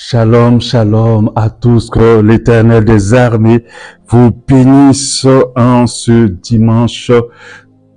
Shalom, shalom à tous, que l'Éternel des armées vous bénisse en ce dimanche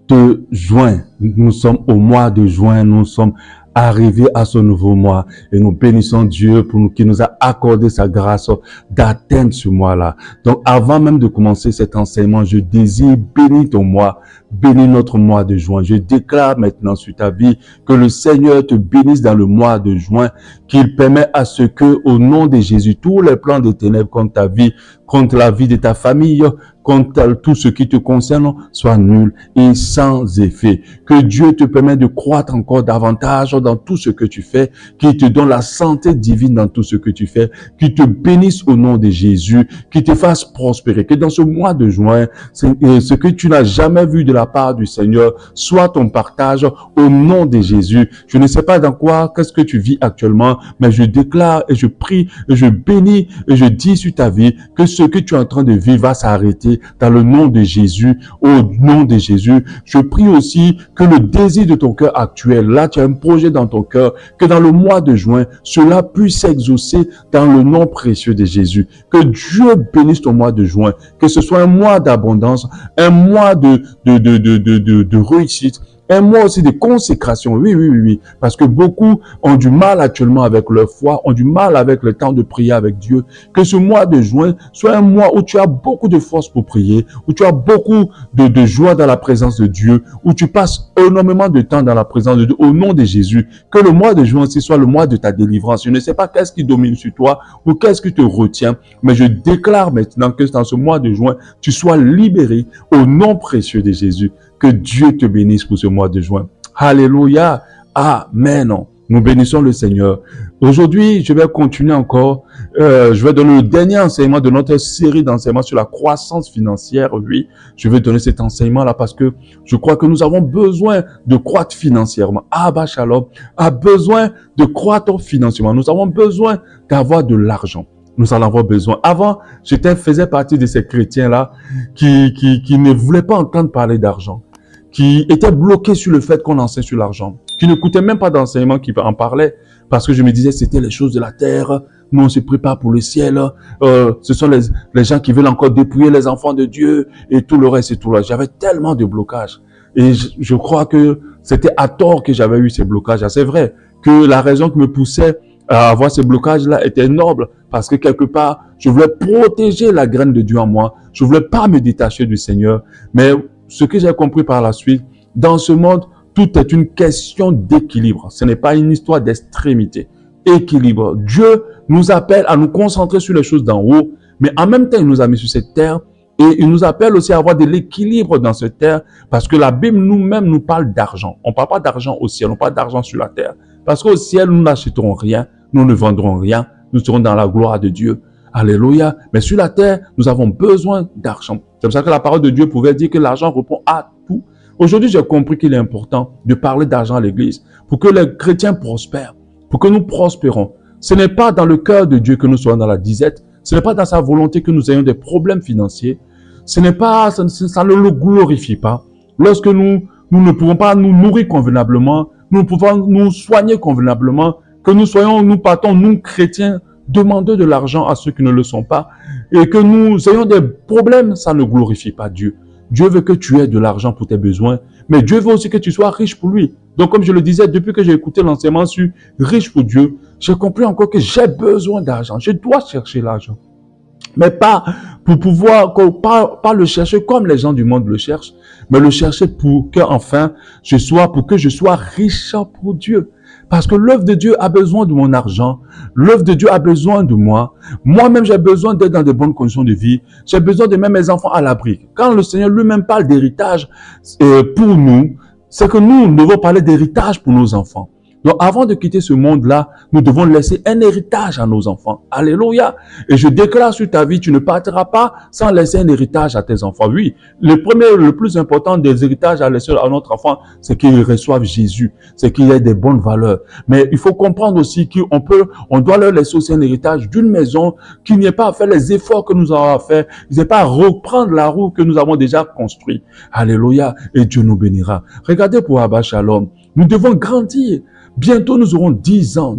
de juin. Nous sommes au mois de juin, nous sommes arrivés à ce nouveau mois et nous bénissons Dieu pour nous, qui nous a accordé sa grâce d'atteindre ce mois-là. Donc avant même de commencer cet enseignement, je désire bénir ton mois, bénis notre mois de juin. Je déclare maintenant sur ta vie que le Seigneur te bénisse dans le mois de juin, qu'il permet à ce que, au nom de Jésus, tous les plans des ténèbres contre ta vie, contre la vie de ta famille, contre tout ce qui te concerne, soient nuls et sans effet. Que Dieu te permette de croître encore davantage dans tout ce que tu fais, qu'il te donne la santé divine dans tout ce que tu fais, qu'il te bénisse au nom de Jésus, qu'il te fasse prospérer, que dans ce mois de juin, ce que tu n'as jamais vu de la part du Seigneur soit ton partage au nom de Jésus. Je ne sais pas dans quoi, qu'est-ce que tu vis actuellement, mais je déclare et je prie et je bénis et je dis sur ta vie que ce que tu es en train de vivre va s'arrêter dans le nom de Jésus, au nom de Jésus. Je prie aussi que le désir de ton cœur actuel, là tu as un projet dans ton cœur, que dans le mois de juin, cela puisse s'exaucer dans le nom précieux de Jésus. Que Dieu bénisse ton mois de juin, que ce soit un mois d'abondance, un mois de réussite, un mois aussi de consécration. Oui. Parce que beaucoup ont du mal actuellement avec leur foi, ont du mal avec le temps de prier avec Dieu. Que ce mois de juin soit un mois où tu as beaucoup de force pour prier, où tu as beaucoup de joie dans la présence de Dieu, où tu passes énormément de temps dans la présence de Dieu au nom de Jésus. Que le mois de juin aussi soit le mois de ta délivrance. Je ne sais pas qu'est-ce qui domine sur toi ou qu'est-ce qui te retient, mais je déclare maintenant que dans ce mois de juin, tu sois libéré au nom précieux de Jésus. Que Dieu te bénisse pour ce mois de juin. Alléluia. Amen. Nous bénissons le Seigneur. Aujourd'hui, je vais continuer encore. Je vais donner le dernier enseignement de notre série d'enseignements sur la croissance financière. Oui, je vais donner cet enseignement-là parce que je crois que nous avons besoin de croître financièrement. Abba Shalom a besoin de croître financièrement. Nous avons besoin d'avoir de l'argent. Nous en avons besoin. Avant, faisais partie de ces chrétiens-là qui ne voulaient pas entendre parler d'argent, qui étaient bloqués sur le fait qu'on enseigne sur l'argent, qui n'écoutaient même pas d'enseignement qui en parlait, parce que je me disais c'était les choses de la terre, nous on se prépare pour le ciel, ce sont les gens qui veulent encore dépouiller les enfants de Dieu et tout le reste et tout le reste. J'avais tellement de blocages et je crois que c'était à tort que j'avais eu ces blocages. C'est vrai que la raison qui me poussait à avoir ces blocages-là était noble, parce que quelque part, je voulais protéger la graine de Dieu en moi. Je voulais pas me détacher du Seigneur. Mais ce que j'ai compris par la suite, dans ce monde, tout est une question d'équilibre. Ce n'est pas une histoire d'extrémité. Équilibre. Dieu nous appelle à nous concentrer sur les choses d'en haut, mais en même temps, il nous a mis sur cette terre et il nous appelle aussi à avoir de l'équilibre dans cette terre, parce que la Bible nous-mêmes nous parle d'argent. On ne parle pas d'argent au ciel, on parle d'argent sur la terre. Parce qu'au ciel, nous n'achèterons rien, nous ne vendrons rien, nous serons dans la gloire de Dieu. Alléluia. Mais sur la terre, nous avons besoin d'argent. C'est pour ça que la parole de Dieu pouvait dire que l'argent répond à tout. Aujourd'hui, j'ai compris qu'il est important de parler d'argent à l'église pour que les chrétiens prospèrent, pour que nous prospérons. Ce n'est pas dans le cœur de Dieu que nous soyons dans la disette. Ce n'est pas dans sa volonté que nous ayons des problèmes financiers. Ça ne le glorifie pas. Lorsque nous ne pouvons pas nous nourrir convenablement, nous pouvons nous soigner convenablement, que nous partons, nous chrétiens, demander de l'argent à ceux qui ne le sont pas, et que nous ayons des problèmes, ça ne glorifie pas Dieu. Dieu veut que tu aies de l'argent pour tes besoins, mais Dieu veut aussi que tu sois riche pour lui. Donc comme je le disais, depuis que j'ai écouté l'enseignement sur riche pour Dieu, j'ai compris encore que j'ai besoin d'argent. Je dois chercher l'argent. Mais pas pour pouvoir, pas le chercher comme les gens du monde le cherchent, mais le chercher pour que je sois riche pour Dieu. Parce que l'œuvre de Dieu a besoin de mon argent. L'œuvre de Dieu a besoin de moi. Moi-même, j'ai besoin d'être dans de bonnes conditions de vie. J'ai besoin de mettre mes enfants à l'abri. Quand le Seigneur lui-même parle d'héritage pour nous, c'est que nous devons parler d'héritage pour nos enfants. Donc, avant de quitter ce monde-là, nous devons laisser un héritage à nos enfants. Alléluia. Et je déclare sur ta vie, tu ne partiras pas sans laisser un héritage à tes enfants. Oui, le plus important des héritages à laisser à notre enfant, c'est qu'ils reçoivent Jésus. C'est qu'il y ait des bonnes valeurs. Mais il faut comprendre aussi on doit leur laisser aussi un héritage d'une maison, qu'il n'y ait pas à faire les efforts que nous avons à faire. Il n'y ait pas à reprendre la roue que nous avons déjà construite. Alléluia. Et Dieu nous bénira. Regardez pour Abba Shalom. Nous devons grandir. Bientôt, nous aurons 10 ans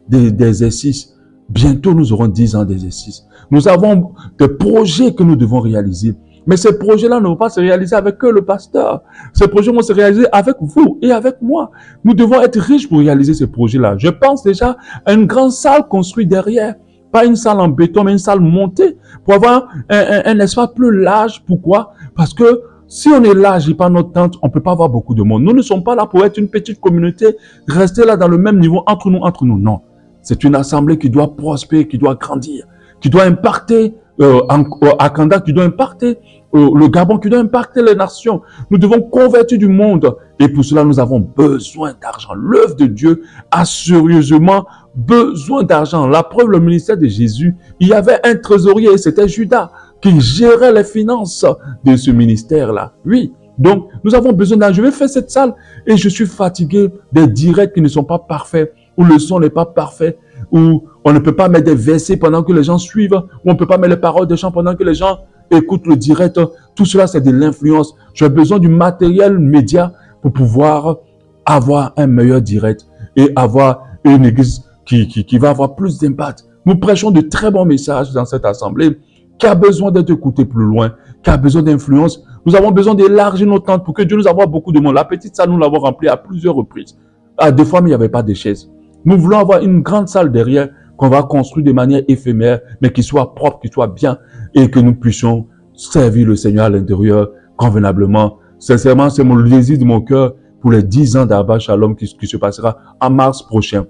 d'exercice Bientôt, nous aurons 10 ans d'exercice. Nous avons des projets que nous devons réaliser. Mais ces projets-là ne vont pas se réaliser avec le pasteur. Ces projets vont se réaliser avec vous et avec moi. Nous devons être riches pour réaliser ces projets-là. Je pense déjà à une grande salle construite derrière. Pas une salle en béton, mais une salle montée pour avoir un espace plus large. Pourquoi? Parce que si on est large et pas notre tente, on peut pas avoir beaucoup de monde. Nous ne sommes pas là pour être une petite communauté, rester là dans le même niveau entre nous. Non. C'est une assemblée qui doit prospérer, qui doit grandir, qui doit impacter Akanda, qui doit impacter le Gabon, qui doit impacter les nations. Nous devons convertir du monde. Et pour cela, nous avons besoin d'argent. L'œuvre de Dieu a sérieusement besoin d'argent. La preuve, le ministère de Jésus, il y avait un trésorier, c'était Judas, qui gérait les finances de ce ministère-là. Oui. Donc, nous avons besoin d'argent. Je vais faire cette salle et je suis fatigué des directs qui ne sont pas parfaits, où le son n'est pas parfait, où on ne peut pas mettre des versets pendant que les gens suivent, où on ne peut pas mettre les paroles des gens pendant que les gens écoutent le direct. Tout cela, c'est de l'influence. J'ai besoin du matériel média pour pouvoir avoir un meilleur direct et avoir une église qui va avoir plus d'impact. Nous prêchons de très bons messages dans cette assemblée qui a besoin d'être écouté plus loin, qui a besoin d'influence. Nous avons besoin d'élargir nos tentes pour que Dieu nous envoie beaucoup de monde. La petite salle, nous l'avons remplie à plusieurs reprises. Des fois, mais il n'y avait pas de chaises. Nous voulons avoir une grande salle derrière qu'on va construire de manière éphémère, mais qui soit propre, qui soit bien, et que nous puissions servir le Seigneur à l'intérieur convenablement. Sincèrement, c'est le désir de mon cœur pour les 10 ans d'Abba Shalom qui se passera en mars prochain.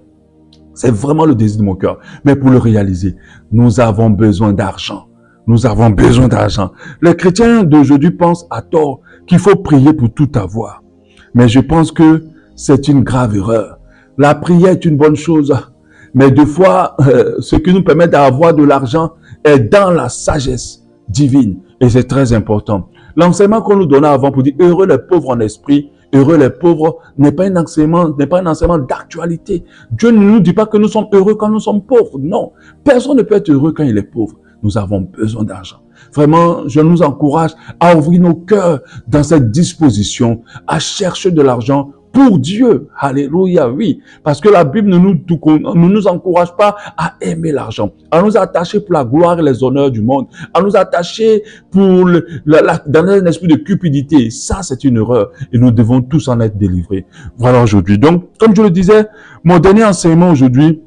C'est vraiment le désir de mon cœur. Mais pour le réaliser, nous avons besoin d'argent. Nous avons besoin d'argent. Les chrétiens d'aujourd'hui pensent à tort qu'il faut prier pour tout avoir. Mais je pense que c'est une grave erreur. La prière est une bonne chose, mais des fois, ce qui nous permet d'avoir de l'argent est dans la sagesse divine. Et c'est très important. L'enseignement qu'on nous donnait avant pour dire heureux les pauvres en esprit, heureux les pauvres, n'est pas un enseignement d'actualité. Dieu ne nous dit pas que nous sommes heureux quand nous sommes pauvres. Non. Personne ne peut être heureux quand il est pauvre. Nous avons besoin d'argent. Vraiment, je nous encourage à ouvrir nos cœurs dans cette disposition, à chercher de l'argent pour Dieu. Alléluia, oui. Parce que la Bible ne nous encourage pas à aimer l'argent, à nous attacher pour la gloire et les honneurs du monde, à nous attacher pour dans un esprit de cupidité. Ça, c'est une erreur et nous devons tous en être délivrés. Voilà aujourd'hui. Donc, comme je le disais, mon dernier enseignement aujourd'hui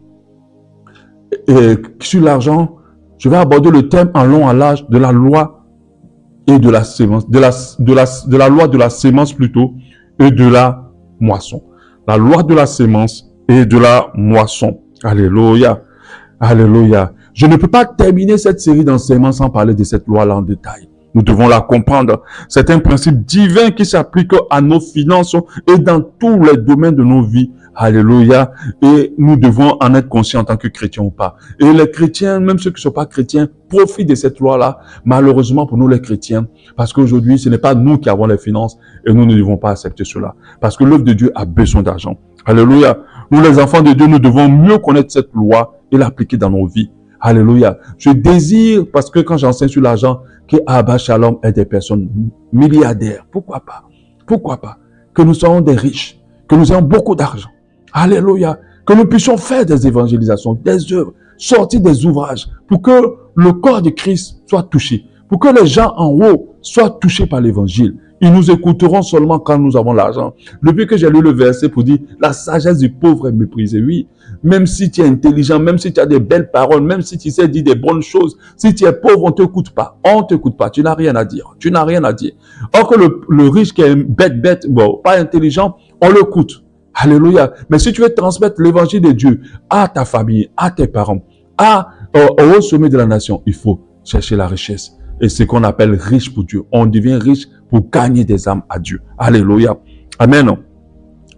sur l'argent, je vais aborder le thème en long, en large de la loi et de la sémence, de la loi de la sémence plutôt et de la moisson. La loi de la sémence et de la moisson. Alléluia. Alléluia. Je ne peux pas terminer cette série d'enseignements sans parler de cette loi-là en détail. Nous devons la comprendre. C'est un principe divin qui s'applique à nos finances et dans tous les domaines de nos vies. Alléluia. Et nous devons en être conscients en tant que chrétiens ou pas. Et les chrétiens, même ceux qui ne sont pas chrétiens, profitent de cette loi-là, malheureusement pour nous les chrétiens. Parce qu'aujourd'hui, ce n'est pas nous qui avons les finances et nous ne devons pas accepter cela. Parce que l'œuvre de Dieu a besoin d'argent. Alléluia. Nous, les enfants de Dieu, nous devons mieux connaître cette loi et l'appliquer dans nos vies. Alléluia. Je désire, parce que quand j'enseigne sur l'argent, que Abba Shalom ait des personnes milliardaires. Pourquoi pas? Pourquoi pas? Que nous soyons des riches, que nous ayons beaucoup d'argent. Alléluia. Que nous puissions faire des évangélisations, des œuvres, sortir des ouvrages, pour que le corps de Christ soit touché, pour que les gens en haut soient touchés par l'évangile. Ils nous écouteront seulement quand nous avons l'argent. Depuis que j'ai lu le verset pour dire la sagesse du pauvre est méprisée, oui. Même si tu es intelligent, même si tu as des belles paroles, même si tu sais dire des bonnes choses, si tu es pauvre, on ne t'écoute pas. On ne t'écoute pas. Tu n'as rien à dire. Tu n'as rien à dire. Or que le riche qui est bête, bon, pas intelligent, on l'écoute. Alléluia. Mais si tu veux transmettre l'évangile de Dieu à ta famille, à tes parents, au sommet de la nation, il faut chercher la richesse. Et ce qu'on appelle riche pour Dieu. On devient riche pour gagner des âmes à Dieu. Alléluia. Amen.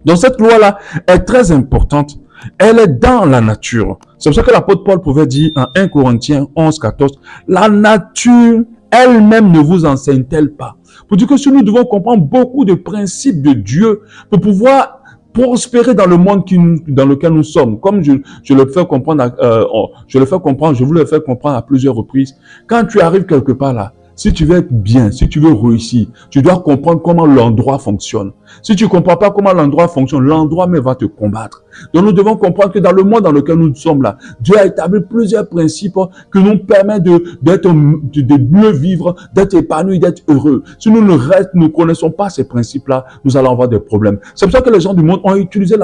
Donc cette loi-là est très importante. Elle est dans la nature. C'est pour ça que l'apôtre Paul pouvait dire en 1 Corinthiens 11, 14, la nature elle-même ne vous enseigne-t-elle pas? Pour dire que si nous devons comprendre beaucoup de principes de Dieu pour pouvoir prospérer dans le monde dans lequel nous sommes. Comme je le fais comprendre, je vous le fais comprendre à plusieurs reprises. Quand tu arrives quelque part là, Si tu veux être bien, si tu veux réussir, tu dois comprendre comment l'endroit fonctionne. Si tu ne comprends pas comment l'endroit fonctionne, l'endroit même va te combattre. Donc nous devons comprendre que dans le monde dans lequel nous sommes là, Dieu a établi plusieurs principes qui nous permettent de mieux vivre, d'être épanoui, d'être heureux. Si nous ne connaissons pas ces principes-là, nous allons avoir des problèmes. C'est pour ça que les gens du monde ont étudié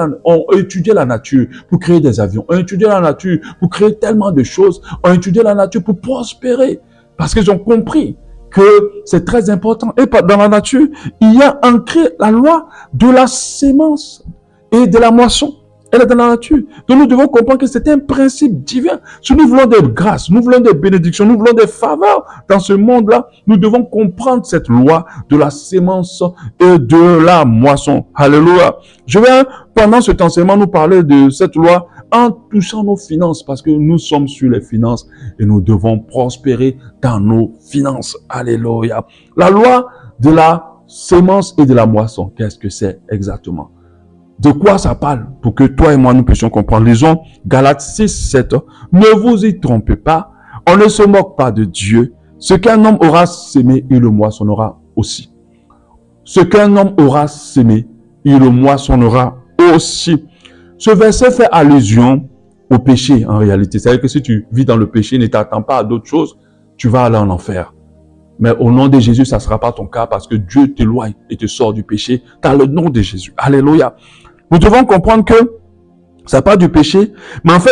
la nature pour créer des avions, ont étudié la nature pour créer tellement de choses, ont étudié la nature pour prospérer. Parce qu'ils ont compris que c'est très important. Et dans la nature, il y a ancré la loi de la sémence et de la moisson. Elle est dans la nature. Donc nous devons comprendre que c'est un principe divin. Si nous voulons des grâces, nous voulons des bénédictions, nous voulons des faveurs dans ce monde-là, nous devons comprendre cette loi de la sémence et de la moisson. Alléluia. Je vais, pendant cet enseignement, nous parler de cette loi en touchant nos finances, parce que nous sommes sur les finances et nous devons prospérer dans nos finances. Alléluia. La loi de la sémence et de la moisson, qu'est-ce que c'est exactement? De quoi ça parle? Pour que toi et moi nous puissions comprendre. Lisons Galates 6, 7. Ne vous y trompez pas, on ne se moque pas de Dieu. Ce qu'un homme aura sémé, il le moissonnera aussi. Ce qu'un homme aura sémé, il le moissonnera aussi. Ce verset fait allusion au péché en réalité. C'est-à-dire que si tu vis dans le péché, ne t'attends pas à d'autres choses, tu vas aller en enfer. Mais au nom de Jésus, ça ne sera pas ton cas parce que Dieu t'éloigne et te sort du péché dans le nom de Jésus. Alléluia. Nous devons comprendre que ça part du péché, mais en fait,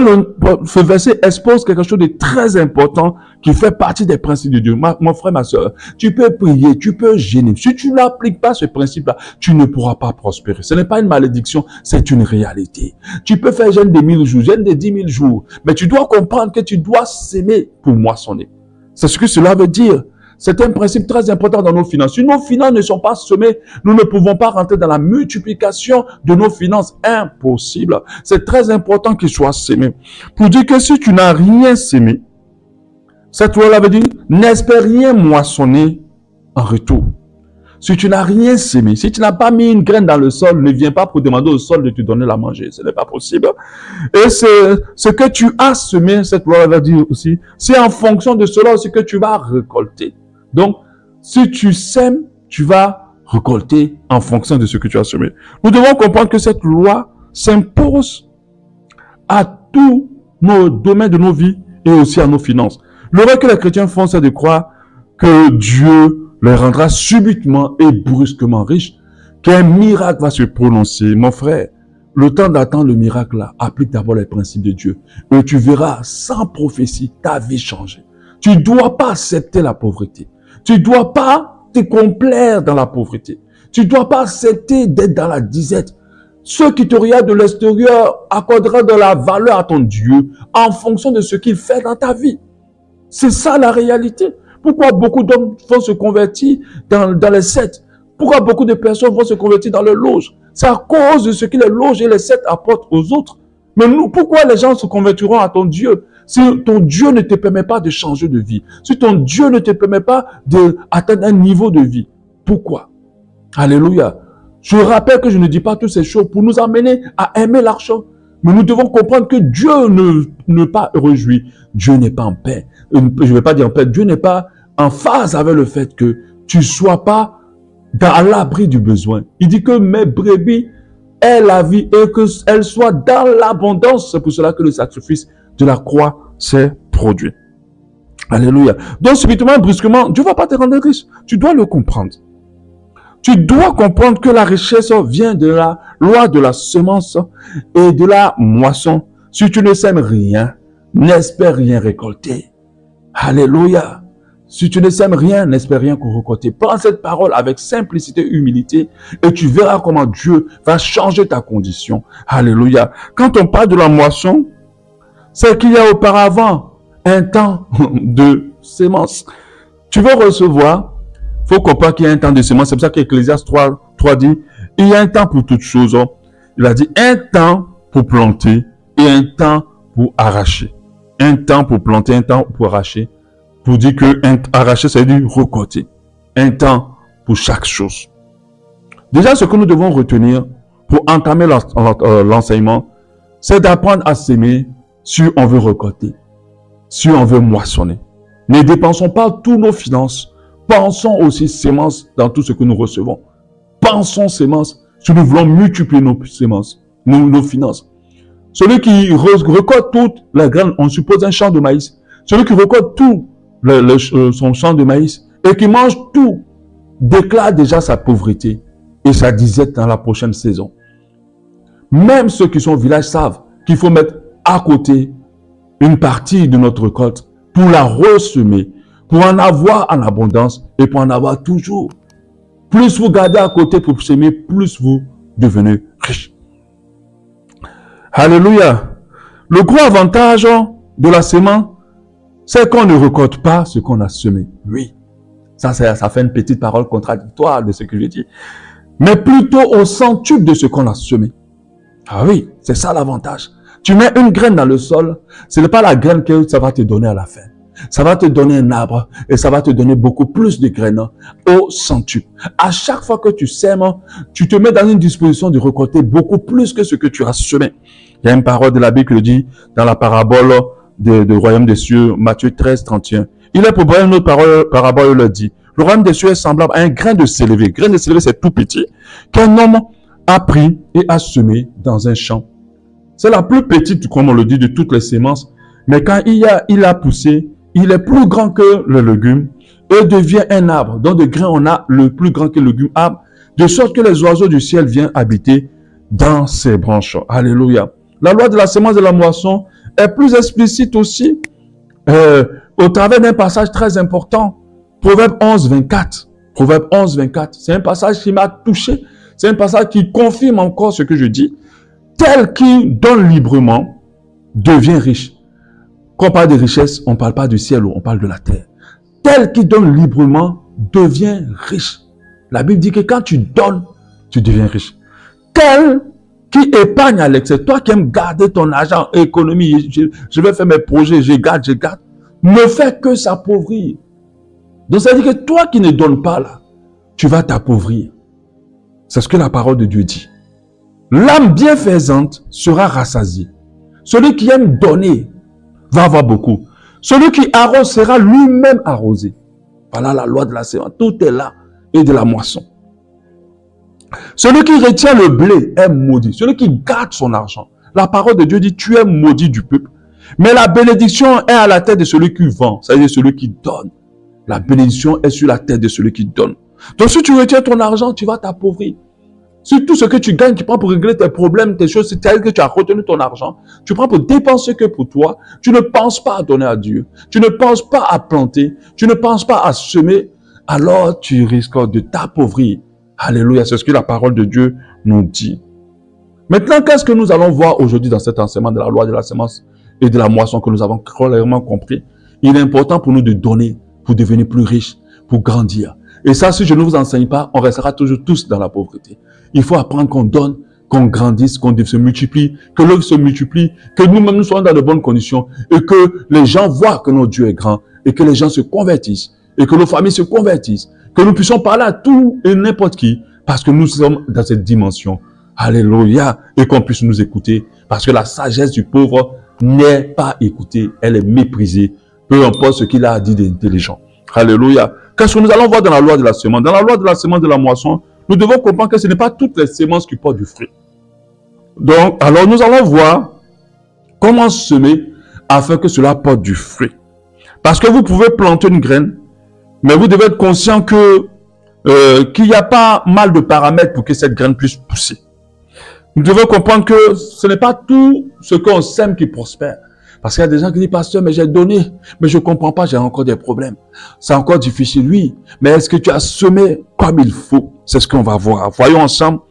ce verset expose quelque chose de très important qui fait partie des principes de Dieu. Mon frère, ma soeur, tu peux prier, tu peux gêner. Si tu n'appliques pas ce principe-là, tu ne pourras pas prospérer. Ce n'est pas une malédiction, c'est une réalité. Tu peux faire jeûne de 1000 jours, jeûne de 10 000 jours, mais tu dois comprendre que tu dois s'aimer pour moissonner. C'est ce que cela veut dire. C'est un principe très important dans nos finances. Si nos finances ne sont pas semées, nous ne pouvons pas rentrer dans la multiplication de nos finances. Impossible. C'est très important qu'ils soient sémés. Pour dire que si tu n'as rien sémé, cette loi-là veut dire, n'espère rien moissonner en retour. Si tu n'as rien sémé, si tu n'as pas mis une graine dans le sol, ne viens pas pour demander au sol de te donner la manger. Ce n'est pas possible. Et c'est ce que tu as semé, cette loi va dire aussi, c'est en fonction de cela aussi que tu vas récolter. Donc, si tu sèmes, tu vas récolter en fonction de ce que tu as semé. Nous devons comprendre que cette loi s'impose à tous nos domaines de nos vies et aussi à nos finances. L'erreur que les chrétiens font, c'est de croire que Dieu les rendra subitement et brusquement riches, qu'un miracle va se prononcer. Mon frère, le temps d'attendre le miracle là, applique d'abord les principes de Dieu. Et tu verras, sans prophétie, ta vie changer. Tu ne dois pas accepter la pauvreté. Tu ne dois pas te complaire dans la pauvreté. Tu ne dois pas accepter d'être dans la disette. Ceux qui te regardent de l'extérieur accorderont de la valeur à ton Dieu en fonction de ce qu'il fait dans ta vie. C'est ça la réalité. Pourquoi beaucoup d'hommes vont se convertir dans les sectes? Pourquoi beaucoup de personnes vont se convertir dans les loges? C'est à cause de ce que les loges et les sectes apportent aux autres. Mais nous, pourquoi les gens se convertiront à ton Dieu? Si ton Dieu ne te permet pas de changer de vie, si ton Dieu ne te permet pas d'atteindre un niveau de vie, pourquoi? Alléluia. Je rappelle que je ne dis pas toutes ces choses pour nous amener à aimer l'argent. Mais nous devons comprendre que Dieu n'est pas réjoui. Dieu n'est pas en paix. Je ne vais pas dire en paix. Dieu n'est pas en phase avec le fait que tu ne sois pas dans l'abri du besoin. Il dit que mes brebis aient la vie et qu'elles soient dans l'abondance. C'est pour cela que le sacrifice de la croix s'est produit. Alléluia. Donc subitement, brusquement, Dieu ne va pas te rendre riche. Tu dois le comprendre. Tu dois comprendre que la richesse vient de la loi de la semence et de la moisson. Si tu ne sèmes rien, n'espère rien récolter. Alléluia. Si tu ne sèmes rien, n'espère rien récolter. Prends cette parole avec simplicité et humilité et tu verras comment Dieu va changer ta condition. Alléluia. Quand on parle de la moisson, c'est qu'il y a auparavant un temps de sémence. Tu veux recevoir, faut comprendre qu'il y a un temps de semence. C'est pour ça qu'Ecclésiaste 3 dit, il y a un temps pour toutes choses. Il a dit un temps pour planter et un temps pour arracher. Un temps pour planter, un temps pour arracher. Pour dire que arracher, ça veut dire récolter. Un temps pour chaque chose. Déjà, ce que nous devons retenir pour entamer l'enseignement, c'est d'apprendre à s'aimer si on veut récolter, si on veut moissonner. Ne dépensons pas tous nos finances Pensons aussi sémence dans tout ce que nous recevons. Pensons sémence si nous voulons multiplier nos sémences, nos finances. Celui qui récolte toute la graine, on suppose un champ de maïs. Celui qui récolte tout son champ de maïs et qui mange tout, déclare déjà sa pauvreté et sa disette dans la prochaine saison. Même ceux qui sont au village savent qu'il faut mettre à côté une partie de notre récolte pour la ressemer, pour en avoir en abondance et pour en avoir toujours. Plus vous gardez à côté pour semer, plus vous devenez riche. Alléluia. Le gros avantage de la semence, c'est qu'on ne récolte pas ce qu'on a semé. Oui. Ça fait une petite parole contradictoire de ce que je dis. Mais plutôt au centuple de ce qu'on a semé. Ah oui, c'est ça l'avantage. Tu mets une graine dans le sol, ce n'est pas la graine que ça va te donner à la fin. Ça va te donner un arbre et ça va te donner beaucoup plus de graines au centuple. À chaque fois que tu sèmes, tu te mets dans une disposition de récolter beaucoup plus que ce que tu as semé. Il y a une parole de la Bible qui le dit dans la parabole du royaume des cieux, Matthieu 13, 31. Il est pour une autre parabole, il le dit. Le royaume des cieux est semblable à un grain de sélévé. Grain de sélévé, c'est tout petit, qu'un homme a pris et a semé dans un champ. C'est la plus petite, comme on le dit, de toutes les semences. Mais quand il a poussé, il est plus grand que le légume et devient un arbre. Dans de grains, on a le plus grand que le légume arbre, de sorte que les oiseaux du ciel viennent habiter dans ses branches. Alléluia. La loi de la semence de la moisson est plus explicite aussi au travers d'un passage très important. Proverbe 11, 24. Proverbe 11, 24. C'est un passage qui m'a touché. C'est un passage qui confirme encore ce que je dis. Tel qui donne librement devient riche. Quand on parle de richesse, on ne parle pas du ciel, on parle de la terre. Tel qui donne librement devient riche. La Bible dit que quand tu donnes, tu deviens riche. Tel qui épargne à l'excès, toi qui aimes garder ton argent, économie, je vais faire mes projets, je garde, ne fais que s'appauvrir. Donc ça veut dire que toi qui ne donnes pas là, tu vas t'appauvrir. C'est ce que la parole de Dieu dit. L'âme bienfaisante sera rassasiée. Celui qui aime donner va avoir beaucoup. Celui qui arrose sera lui-même arrosé. Voilà la loi de la semence. Tout est là et de la moisson. Celui qui retient le blé est maudit. Celui qui garde son argent. La parole de Dieu dit, tu es maudit du peuple. Mais la bénédiction est à la tête de celui qui vend, c'est-à-dire celui qui donne. La bénédiction est sur la tête de celui qui donne. Donc si tu retiens ton argent, tu vas t'appauvrir. Si tout ce que tu gagnes, tu prends pour régler tes problèmes, tes choses, c'est-à-dire que tu as retenu ton argent, tu prends pour dépenser que pour toi, tu ne penses pas à donner à Dieu, tu ne penses pas à planter, tu ne penses pas à semer, alors tu risques de t'appauvrir. Alléluia, c'est ce que la parole de Dieu nous dit. Maintenant, qu'est-ce que nous allons voir aujourd'hui dans cet enseignement de la loi de la semence et de la moisson que nous avons clairement compris? Il est important pour nous de donner, pour devenir plus riches, pour grandir. Et ça, si je ne vous enseigne pas, on restera toujours tous dans la pauvreté. Il faut apprendre qu'on donne, qu'on grandisse, qu'on se multiplie, que l'œuvre se multiplie, que nous-mêmes nous soyons dans de bonnes conditions et que les gens voient que notre Dieu est grand et que les gens se convertissent et que nos familles se convertissent, que nous puissions parler à tout et n'importe qui parce que nous sommes dans cette dimension. Alléluia. Et qu'on puisse nous écouter parce que la sagesse du pauvre n'est pas écoutée, elle est méprisée, peu importe ce qu'il a à dire d'intelligent. Alléluia. Qu'est-ce que nous allons voir dans la loi de la semence? Dans la loi de la semence de la moisson, nous devons comprendre que ce n'est pas toutes les semences qui portent du fruit. Donc, alors nous allons voir comment semer afin que cela porte du fruit. Parce que vous pouvez planter une graine, mais vous devez être conscient que qu'il n'y a pas mal de paramètres pour que cette graine puisse pousser. Nous devons comprendre que ce n'est pas tout ce qu'on sème qui prospère. Parce qu'il y a des gens qui disent, pasteur, mais j'ai donné, mais je ne comprends pas, j'ai encore des problèmes. C'est encore difficile, oui. Mais est-ce que tu as semé comme il faut? C'est ce qu'on va voir. Voyons ensemble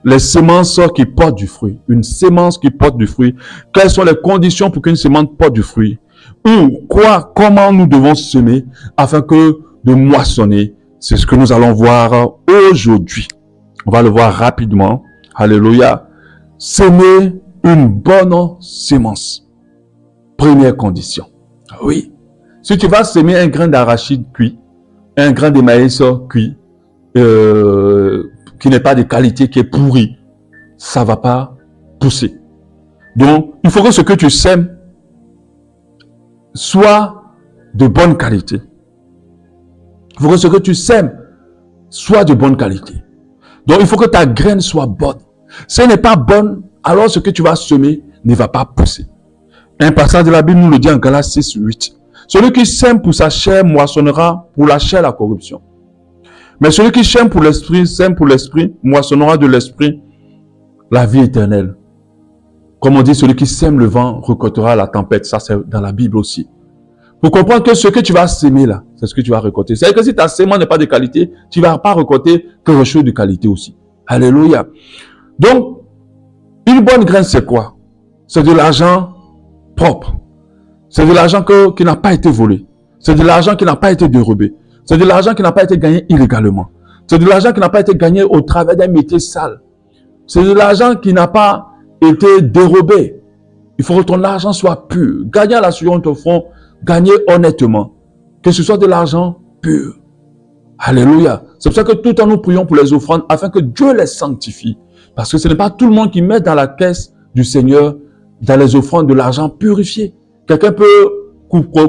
les semences qui portent du fruit. Une semence qui porte du fruit. Quelles sont les conditions pour qu'une semence porte du fruit? Ou quoi, comment nous devons semer afin que de moissonner? C'est ce que nous allons voir aujourd'hui. On va le voir rapidement. Alléluia. Semer une bonne semence. Première condition. Oui. Si tu vas semer un grain d'arachide cuit, un grain de maïs cuit, qui n'est pas de qualité, qui est pourri, ça va pas pousser. Donc, il faut que ce que tu sèmes soit de bonne qualité. Il faut que ce que tu sèmes soit de bonne qualité. Donc, il faut que ta graine soit bonne. Si elle n'est pas bonne, alors ce que tu vas semer ne va pas pousser. Un passage de la Bible nous le dit en Galates 6, 8. Celui qui sème pour sa chair moissonnera pour la chair la corruption. Mais celui qui sème pour l'esprit, moissonnera de l'esprit la vie éternelle. Comme on dit, celui qui sème le vent récoltera la tempête. Ça, c'est dans la Bible aussi. Pour comprendre que ce que tu vas s'aimer là, c'est ce que tu vas récolter. C'est-à-dire que si ta semence n'est pas de qualité, tu ne vas pas récolter quelque chose de qualité aussi. Alléluia. Donc, une bonne graine, c'est quoi? C'est de l'argent propre. C'est de l'argent qui n'a pas été volé. C'est de l'argent qui n'a pas été dérobé. C'est de l'argent qui n'a pas été gagné illégalement. C'est de l'argent qui n'a pas été gagné au travers d'un métier sale. C'est de l'argent qui n'a pas été dérobé. Il faut que ton argent soit pur. Gagner à la suivante au fond, gagner honnêtement. Que ce soit de l'argent pur. Alléluia. C'est pour ça que tout le temps nous prions pour les offrandes afin que Dieu les sanctifie. Parce que ce n'est pas tout le monde qui met dans la caisse du Seigneur, dans les offrandes, de l'argent purifié. Quelqu'un peut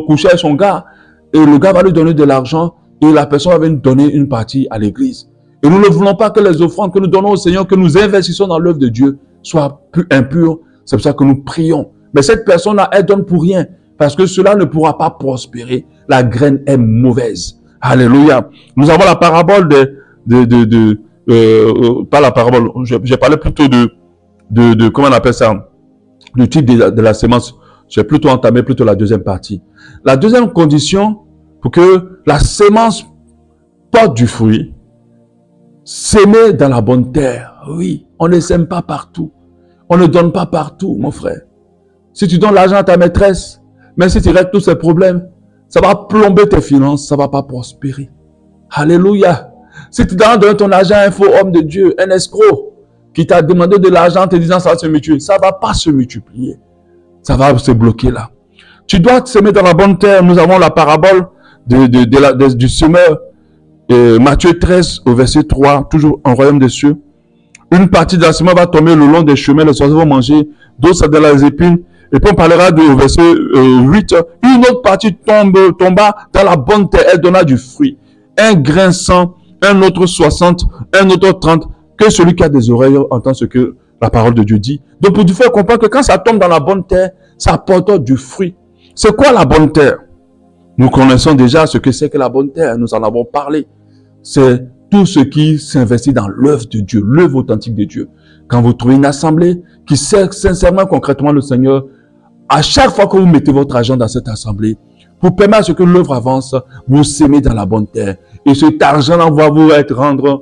coucher avec son gars et le gars va lui donner de l'argent et la personne va lui donner une partie à l'église. Et nous ne voulons pas que les offrandes que nous donnons au Seigneur, que nous investissons dans l'œuvre de Dieu, soient impures. C'est pour ça que nous prions. Mais cette personne-là, elle donne pour rien. Parce que cela ne pourra pas prospérer. La graine est mauvaise. Alléluia. Nous avons la parabole pas la parabole, j'ai parlé plutôt comment on appelle ça, du type de la semence. J'ai plutôt entamé la deuxième partie. La deuxième condition pour que la semence porte du fruit, s'aimer dans la bonne terre. Oui, on ne sème pas partout. On ne donne pas partout, mon frère. Si tu donnes l'argent à ta maîtresse, même si tu règles tous ces problèmes, ça va plomber tes finances, ça ne va pas prospérer. Alléluia. Si tu donnes ton argent à un faux homme de Dieu, un escroc, qui t'a demandé de l'argent en te disant ça va se multiplier, ça ne va pas se multiplier. Ça va se bloquer là. Tu dois te semer dans la bonne terre. Nous avons la parabole du semeur. Matthieu 13 au verset 3, toujours en royaume des cieux. Une partie de la semence va tomber le long des chemins, les oiseaux vont manger, d'autres dans les épines. Et puis on parlera au verset 8. Une autre partie tomba dans la bonne terre, elle donna du fruit. Un grain 100, un autre 60, un autre 30. Que celui qui a des oreilles entend ce que la parole de Dieu dit. Donc pour vous faire comprendre que quand ça tombe dans la bonne terre, ça apporte du fruit. C'est quoi la bonne terre? Nous connaissons déjà ce que c'est que la bonne terre. Nous en avons parlé. C'est tout ce qui s'investit dans l'œuvre de Dieu, l'œuvre authentique de Dieu. Quand vous trouvez une assemblée qui sert sincèrement, concrètement le Seigneur, à chaque fois que vous mettez votre argent dans cette assemblée, pour permettre à ce que l'œuvre avance, vous sémez dans la bonne terre. Et cet argent-là va vous être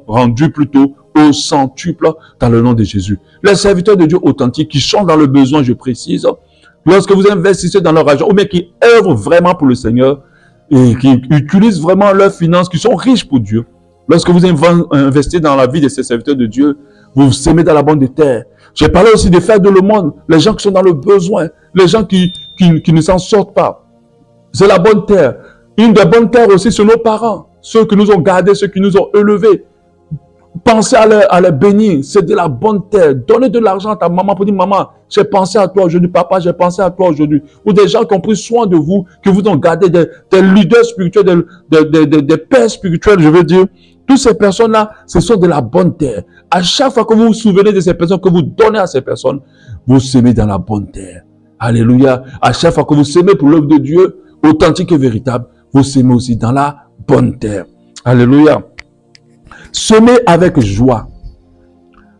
rendu plutôt au centuple dans le nom de Jésus. Les serviteurs de Dieu authentiques qui sont dans le besoin, je précise, lorsque vous investissez dans leur argent, ou bien qui œuvrent vraiment pour le Seigneur, et qui utilisent vraiment leurs finances, qui sont riches pour Dieu, lorsque vous investissez dans la vie de ces serviteurs de Dieu, vous sémez dans la bonne terre. J'ai parlé aussi des frères de l'aumône, les gens qui sont dans le besoin, les gens qui ne s'en sortent pas. C'est la bonne terre. Une des bonnes terres aussi, c'est nos parents, ceux qui nous ont gardés, ceux qui nous ont élevés. Pensez à les bénir, c'est de la bonne terre. Donnez de l'argent à ta maman pour dire, maman, j'ai pensé à toi aujourd'hui, papa, j'ai pensé à toi aujourd'hui. Ou des gens qui ont pris soin de vous, qui vous ont gardé, des leaders spirituels, des pères spirituels, je veux dire. Toutes ces personnes-là, ce sont de la bonne terre. À chaque fois que vous vous souvenez de ces personnes, que vous donnez à ces personnes, vous semez dans la bonne terre. Alléluia. À chaque fois que vous semez pour l'œuvre de Dieu, authentique et véritable, vous semez aussi dans la bonne terre. Alléluia. Semer avec joie.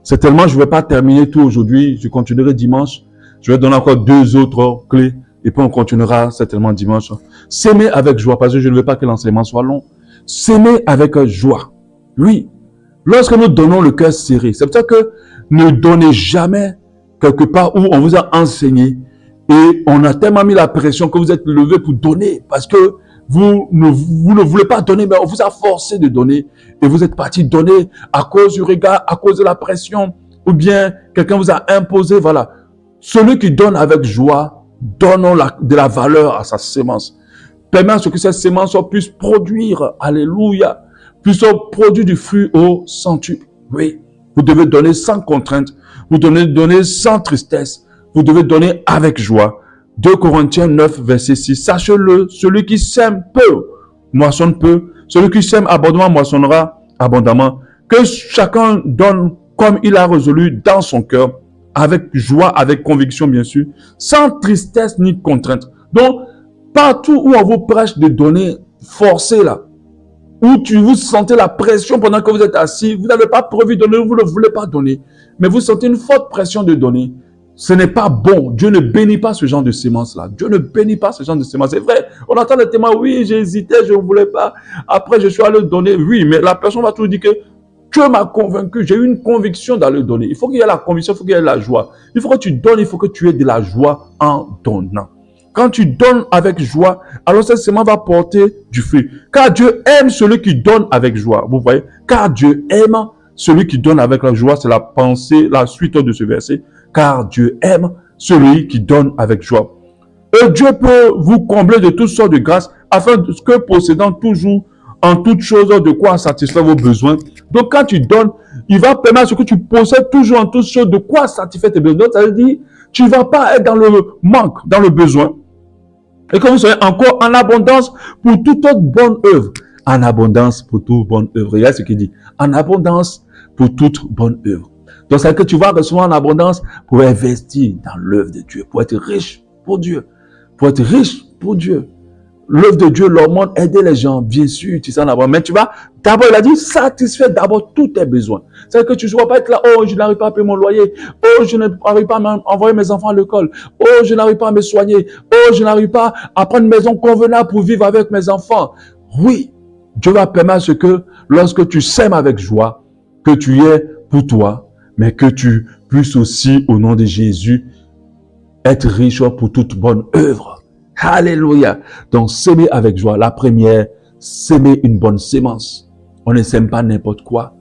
C'est tellement, je ne vais pas terminer tout aujourd'hui. Je continuerai dimanche. Je vais donner encore 2 autres clés. Et puis on continuera certainement dimanche. Semer avec joie, parce que je ne veux pas que l'enseignement soit long. Semer avec joie. Oui. Lorsque nous donnons le cœur serré, c'est pour ça que ne donnez jamais quelque part où on vous a enseigné et on a tellement mis la pression que vous êtes levé pour donner parce que vous ne voulez pas donner, mais on vous a forcé de donner et vous êtes parti donner à cause du regard, à cause de la pression ou bien quelqu'un vous a imposé, voilà. Celui qui donne avec joie, donnons de la valeur à sa sémence. Permet à ce que cette sémence puisse produire, alléluia, puisse produire du fruit au centuple. Oui, vous devez donner sans contrainte, vous devez donner sans tristesse, vous devez donner avec joie. 2 Corinthiens 9, verset 6. Sachez-le, celui qui sème peu, moissonne peu. Celui qui sème abondamment moissonnera abondamment. Que chacun donne comme il a résolu dans son cœur, avec joie, avec conviction bien sûr, sans tristesse ni contrainte. Donc, partout où on vous prêche de donner, forcez là, où vous sentez la pression pendant que vous êtes assis, vous n'avez pas prévu de donner, vous ne voulez pas donner, mais vous sentez une forte pression de donner. Ce n'est pas bon. Dieu ne bénit pas ce genre de semences-là. Dieu ne bénit pas ce genre de semences. C'est vrai, on entend le témoin, oui, j'ai hésité, je ne voulais pas. Après, je suis allé donner. Oui, mais la personne va toujours dire que Dieu m'a convaincu, j'ai eu une conviction d'aller donner. Il faut qu'il y ait la conviction, il faut qu'il y ait la joie. Il faut que tu donnes, il faut que tu aies de la joie en donnant. Quand tu donnes avec joie, alors cette semence va porter du fruit. Car Dieu aime celui qui donne avec joie. Vous voyez? Car Dieu aime celui qui donne avec la joie. C'est la pensée, la suite de ce verset. Car Dieu aime celui qui donne avec joie. Et Dieu peut vous combler de toutes sortes de grâces afin que possédant toujours en toutes choses de quoi satisfaire vos besoins. Donc quand tu donnes, il va permettre ce que tu possèdes toujours en toutes choses de quoi satisfaire tes besoins. Ça veut dire, tu ne vas pas être dans le manque, dans le besoin. Et que vous soyez encore en abondance pour toute autre bonne œuvre. En abondance pour toute bonne œuvre. Regarde ce qu'il dit. En abondance pour toute bonne œuvre. Donc, c'est que tu vas recevoir en abondance pour investir dans l'œuvre de Dieu, pour être riche pour Dieu. Pour être riche pour Dieu. L'œuvre de Dieu, leur monde, aider les gens, bien sûr, tu sais en avoir. Mais tu vas, d'abord, il a dit, satisfaire d'abord tous tes besoins. C'est que tu ne vas pas être là, oh, je n'arrive pas à payer mon loyer. Oh, je n'arrive pas à envoyer mes enfants à l'école. Oh, je n'arrive pas à me soigner. Oh, je n'arrive pas à prendre une maison convenable pour vivre avec mes enfants. Oui, Dieu va permettre ce que, lorsque tu sèmes avec joie, que tu y aies pour toi, mais que tu puisses aussi, au nom de Jésus, être riche pour toute bonne œuvre. Alléluia. Donc, s'aimer avec joie. La première, s'aimer une bonne sémence. On ne sème pas n'importe quoi.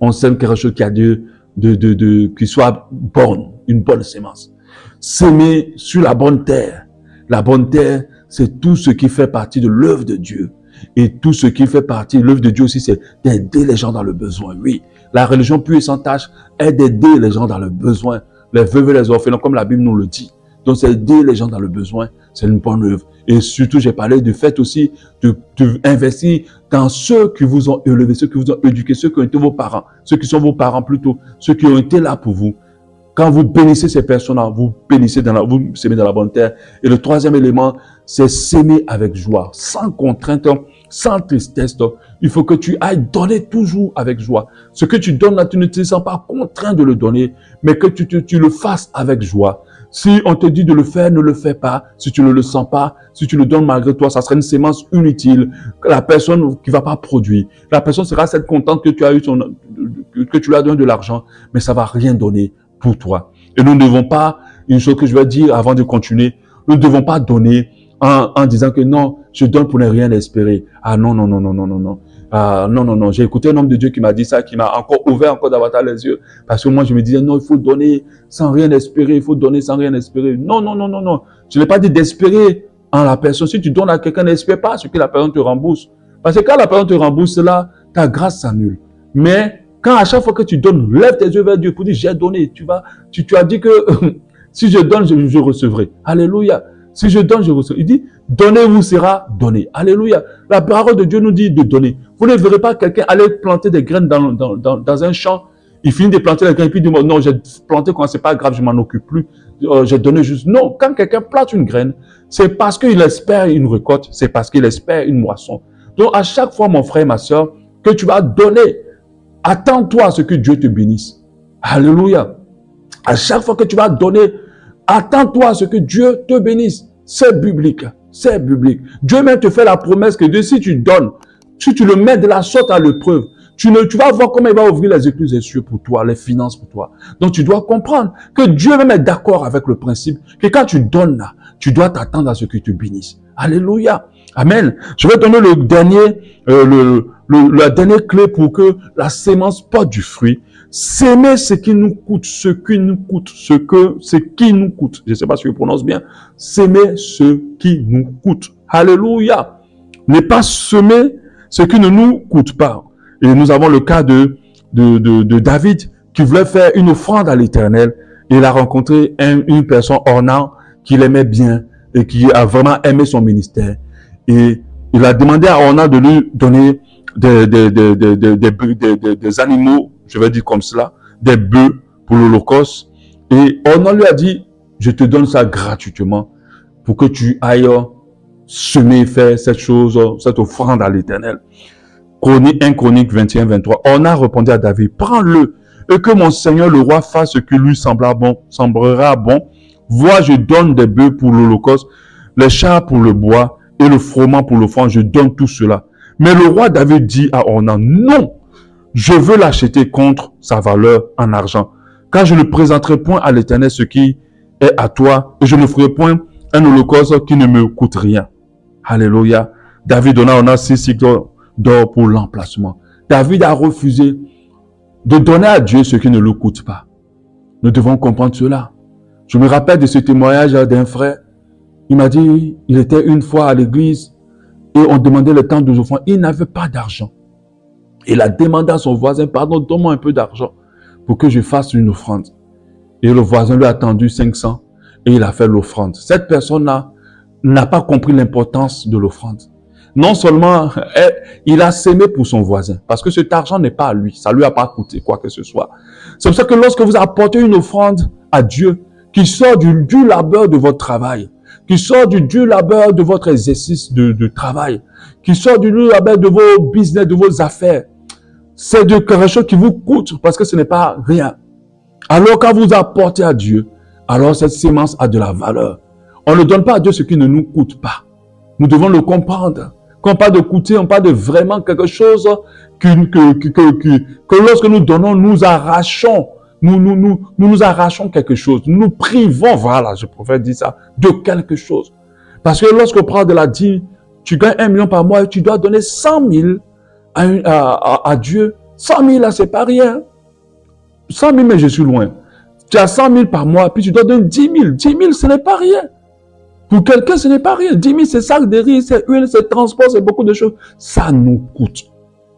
On sème quelque chose qui a qui soit bonne, une bonne sémence. S'aimer sur la bonne terre. La bonne terre, c'est tout ce qui fait partie de l'œuvre de Dieu. Et tout ce qui fait partie de l'œuvre de Dieu aussi, c'est d'aider les gens dans le besoin. Oui, la religion pure et sans tâche est d'aider les gens dans le besoin. Les veuves et les orphelins, comme la Bible nous le dit. Donc, c'est aider les gens dans le besoin. C'est une bonne œuvre. Et surtout, j'ai parlé du fait aussi d'investir dans ceux qui vous ont élevé, ceux qui vous ont éduqué, ceux qui ont été vos parents, ceux qui sont vos parents plutôt, ceux qui ont été là pour vous. Quand vous bénissez ces personnes-là, vous bénissez vous s'aimez dans la bonne terre. Et le troisième élément, c'est s'aimer avec joie, sans contrainte, sans tristesse. Il faut que tu ailles donner toujours avec joie. Ce que tu donnes là, tu ne te sens pas contraint de le donner, mais que tu le fasses avec joie. Si on te dit de le faire, ne le fais pas. Si tu ne le sens pas, si tu le donnes malgré toi, ça sera une sémence inutile. La personne qui va pas produire. La personne sera cette contente que tu as eu que tu lui as donné de l'argent, mais ça va rien donner pour toi. Et nous ne devons pas, une chose que je vais dire avant de continuer, nous ne devons pas donner en disant que non, je donne pour ne rien espérer. Ah non, non, non, non, non, non, non. Ah non, non, non. J'ai écouté un homme de Dieu qui m'a dit ça, qui m'a ouvert encore davantage les yeux. Parce que moi, je me disais, non, il faut donner sans rien espérer. Il faut donner sans rien espérer. Non, non, non, non, non. Je n'ai pas dit d'espérer en la personne. Si tu donnes à quelqu'un, n'espère pas ce que la personne te rembourse. Parce que quand la personne te rembourse là, ta grâce s'annule. Mais quand à chaque fois que tu donnes, lève tes yeux vers Dieu pour dire, j'ai donné. Tu as dit que si je donne, je recevrai. Alléluia. Si je donne, je recevrai. Il dit, donnez vous sera donné. Alléluia. La parole de Dieu nous dit de donner. Vous ne verrez pas quelqu'un aller planter des graines dans un champ. Il finit de planter les graines et puis il dit, non, j'ai planté quand c'est pas grave, je m'en occupe plus. J'ai donné juste. Non, quand quelqu'un plante une graine, c'est parce qu'il espère une récolte, c'est parce qu'il espère une moisson. Donc à chaque fois, mon frère et ma soeur, que tu vas donner, attends-toi à ce que Dieu te bénisse. Alléluia. À chaque fois que tu vas donner, attends-toi à ce que Dieu te bénisse. C'est biblique. C'est biblique. Dieu même te fait la promesse que si tu donnes, si tu le mets de la sorte à l'épreuve, tu vas voir comment il va ouvrir les écluses des cieux pour toi, les finances pour toi. Donc tu dois comprendre que Dieu même est d'accord avec le principe que quand tu donnes là, tu dois t'attendre à ce qu'il te bénisse. Alléluia. Amen. Je vais donner le dernier clé pour que la sémence porte du fruit. S'aimer ce qui nous coûte, ce qui nous coûte. Je ne sais pas si je prononce bien. S'aimer ce qui nous coûte. Alléluia. Ne pas semer ce qui ne nous coûte pas. Et nous avons le cas de David qui voulait faire une offrande à l'Éternel. Il a rencontré une personne, Ornan, qu'il aimait bien et qui a vraiment aimé son ministère. Et il a demandé à Ornan de lui donner des animaux, je vais dire comme cela, des bœufs pour l'Holocauste. Et on lui a dit, je te donne ça gratuitement pour que tu ailles semer, faire cette chose, cette offrande à l'Éternel. 1 Chronique 21, 23. On a répondu à David, prends-le et que mon Seigneur le roi fasse ce qui lui semblera bon. Vois, je donne des bœufs pour l'Holocauste, les chars pour le bois et le froment pour l'offrande, je donne tout cela. Mais le roi David dit à Ornan, non, je veux l'acheter contre sa valeur en argent, car je ne présenterai point à l'Éternel ce qui est à toi, et je ne ferai point un holocauste qui ne me coûte rien. Alléluia. David donna à Ornan 6 cycles d'or pour l'emplacement. David a refusé de donner à Dieu ce qui ne lui coûte pas. Nous devons comprendre cela. Je me rappelle de ce témoignage d'un frère. Il m'a dit, il était une fois à l'église et on demandait le temps de offrandes. Il n'avait pas d'argent. Il a demandé à son voisin, pardon, donne-moi un peu d'argent pour que je fasse une offrande. Et le voisin lui a tendu 500 et il a fait l'offrande. Cette personne-là n'a pas compris l'importance de l'offrande. Non seulement il a sémé pour son voisin, parce que cet argent n'est pas à lui, ça lui a pas coûté quoi que ce soit. C'est pour ça que lorsque vous apportez une offrande à Dieu, qui sort du labeur de votre travail, qui sort du labeur de votre exercice de travail, qui sort du labeur de vos business, de vos affaires, c'est de quelque chose qui vous coûte parce que ce n'est pas rien. Alors quand vous apportez à Dieu, alors cette sémence a de la valeur. On ne donne pas à Dieu ce qui ne nous coûte pas. Nous devons le comprendre. Quand on parle de coûter, on parle de vraiment quelque chose que lorsque nous donnons, nous arrachons. Nous arrachons quelque chose. Nous nous privons, voilà, je préfère dire ça, de quelque chose. Parce que lorsqu'on prend de la dîme, tu gagnes 1 million par mois et tu dois donner 100 000 à Dieu. 100 000 là, c'est pas rien. 100 000, mais je suis loin. Tu as 100 000 par mois, puis tu dois donner 10 000. 10 000, ce n'est pas rien. Pour quelqu'un, ce n'est pas rien. 10 000, c'est sac de riz, c'est huile, c'est transport, c'est beaucoup de choses. Ça nous coûte.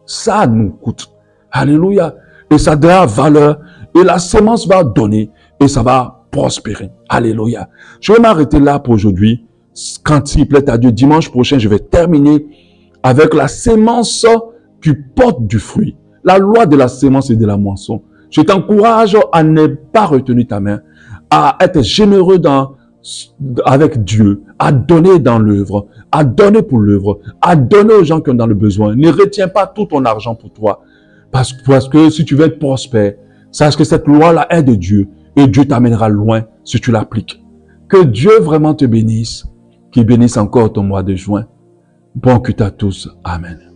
Ça nous coûte. Alléluia. Et ça donnera valeur. Et la sémence va donner. Et ça va prospérer. Alléluia. Je vais m'arrêter là pour aujourd'hui. Quand il plaît à Dieu, dimanche prochain, je vais terminer avec la sémence qui porte du fruit. La loi de la sémence et de la moisson. Je t'encourage à ne pas retenir ta main, à être généreux avec Dieu, à donner dans l'œuvre, à donner pour l'œuvre, à donner aux gens qui ont dans le besoin. Ne retiens pas tout ton argent pour toi. Parce que si tu veux être prospère, sache que cette loi-là est de Dieu et Dieu t'amènera loin si tu l'appliques. Que Dieu vraiment te bénisse, qu'il bénisse encore ton mois de juin. Bon culte à tous. Amen.